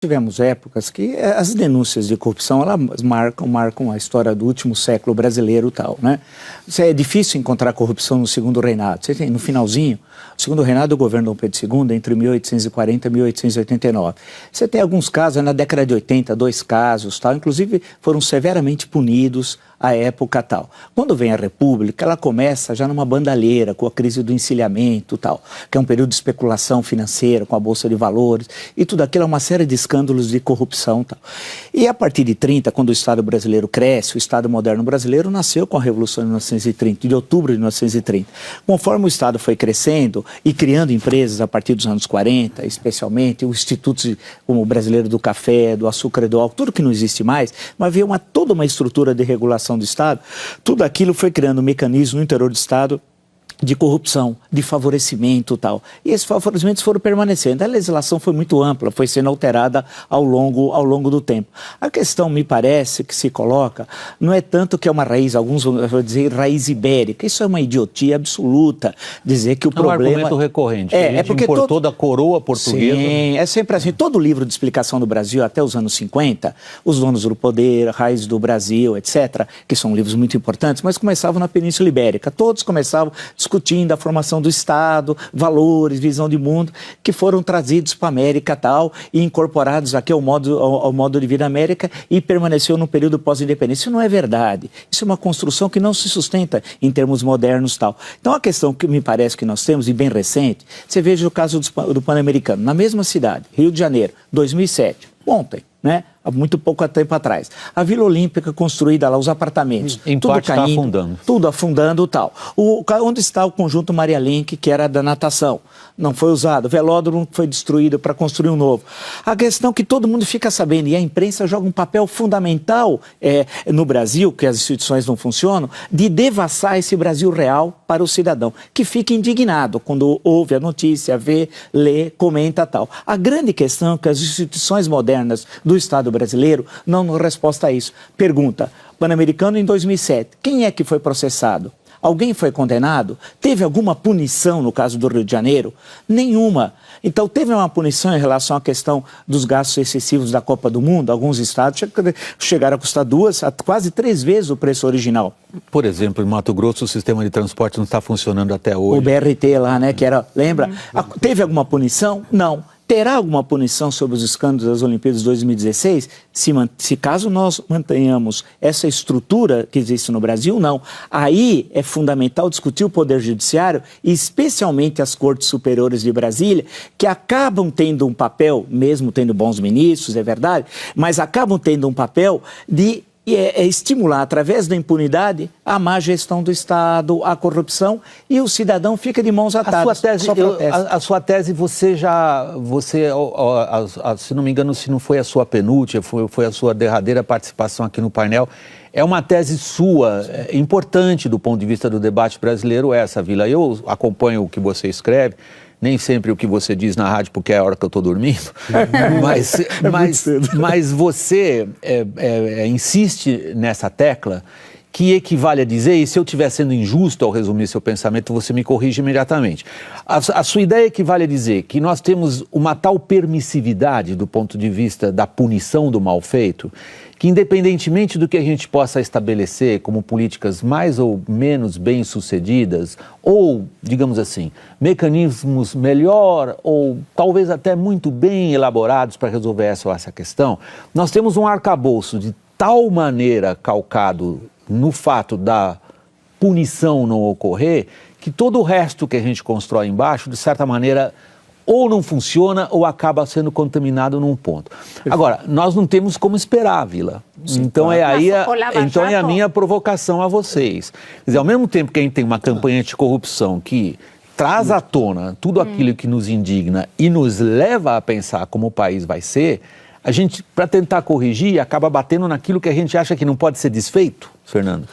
Tivemos épocas que as denúncias de corrupção, elas marcam a história do último século brasileiro e tal, né? É difícil encontrar corrupção no segundo reinado. Você tem, no finalzinho, o segundo reinado do governo Dom Pedro II, entre 1840 e 1889. Você tem alguns casos, na década de 80, 2 casos, tal, inclusive foram severamente punidos à época tal. Quando vem a República, ela começa já numa bandalheira, com a crise do encilhamento tal, que é um período de especulação financeira, com a Bolsa de Valores, e tudo aquilo é uma série de escândalos de corrupção tal. E a partir de 30, quando o Estado brasileiro cresce, o Estado moderno brasileiro nasceu com a Revolução de 1930, de outubro de 1930. Conforme o Estado foi crescendo e criando empresas a partir dos anos 40, especialmente, os institutos como o Brasileiro do Café, do Açúcar e do Álcool, tudo que não existe mais, mas havia toda uma estrutura de regulação do Estado, tudo aquilo foi criando um mecanismo no interior do Estado de corrupção, de favorecimento e tal. E esses favorecimentos foram permanecendo. A legislação foi muito ampla, foi sendo alterada ao longo do tempo. A questão, me parece, que se coloca, não é tanto que é uma raiz, alguns vão dizer raiz ibérica. Isso é uma idiotia absoluta, dizer que o problema... É um argumento recorrente. É porque importou da coroa portuguesa. Sim, é sempre assim. Todo livro de explicação do Brasil, até os anos 50, Os Donos do Poder, Raiz do Brasil, etc., que são livros muito importantes, mas começavam na Península Ibérica. Todos começavam discutindo a formação do Estado, valores, visão de mundo, que foram trazidos para a América tal e incorporados aqui ao modo de vida da América e permaneceu no período pós-independência. Isso não é verdade. Isso é uma construção que não se sustenta em termos modernos tal. Então a questão que me parece que nós temos, e bem recente, você veja o caso do Pan-Americano, na mesma cidade, Rio de Janeiro, 2007, ontem, né? Há muito pouco tempo atrás. A Vila Olímpica construída lá, os apartamentos, em tudo parte caindo, está afundando. Tudo afundando e tal. Onde está o conjunto Maria Lenk, que era da natação? Não foi usado. O velódromo foi destruído para construir um novo. A questão que todo mundo fica sabendo, e a imprensa joga um papel fundamental no Brasil, que as instituições não funcionam, de devassar esse Brasil real para o cidadão, que fica indignado quando ouve a notícia, vê, lê, comenta tal. A grande questão é que as instituições modernas do Estado brasileiro não dão resposta a isso. Pergunta, Pan-Americano em 2007, quem é que foi processado? Alguém foi condenado? Teve alguma punição no caso do Rio de Janeiro? Nenhuma. Então, teve uma punição em relação à questão dos gastos excessivos da Copa do Mundo? Alguns estados chegaram a custar quase 3 vezes o preço original. Por exemplo, em Mato Grosso, o sistema de transporte não está funcionando até hoje. O BRT lá, né, que era, lembra? Teve alguma punição? Não. Terá alguma punição sobre os escândalos das Olimpíadas de 2016? Se caso nós mantenhamos essa estrutura que existe no Brasil, não. Aí é fundamental discutir o Poder Judiciário, e especialmente as Cortes Superiores de Brasília, que acabam tendo um papel, mesmo tendo bons ministros, é verdade, mas acabam tendo um papel de estimular, através da impunidade, a má gestão do Estado, a corrupção, e o cidadão fica de mãos atadas. A sua tese, se não me engano, se não foi a sua penúltima, foi a sua derradeira participação aqui no painel, é uma tese sua, importante do ponto de vista do debate brasileiro, essa, Vila. Eu acompanho o que você escreve, nem sempre o que você diz na rádio, porque é a hora que eu estou dormindo, mas você insiste nessa tecla que equivale a dizer, e se eu estiver sendo injusto ao resumir seu pensamento, você me corrige imediatamente. A sua ideia equivale a dizer que nós temos uma tal permissividade do ponto de vista da punição do mal feito, que independentemente do que a gente possa estabelecer como políticas mais ou menos bem-sucedidas, ou, digamos assim, mecanismos melhor ou talvez até muito bem elaborados para resolver essa questão, nós temos um arcabouço de tal maneira calcado no fato da punição não ocorrer, que todo o resto que a gente constrói embaixo, de certa maneira, ou não funciona ou acaba sendo contaminado num ponto. Agora, nós não temos como esperar, Vila. Sim, então é a minha provocação a vocês. Quer dizer, ao mesmo tempo que a gente tem uma campanha anticorrupção que traz à tona tudo aquilo que nos indigna e nos leva a pensar como o país vai ser, a gente, para tentar corrigir, acaba batendo naquilo que a gente acha que não pode ser desfeito, Fernando.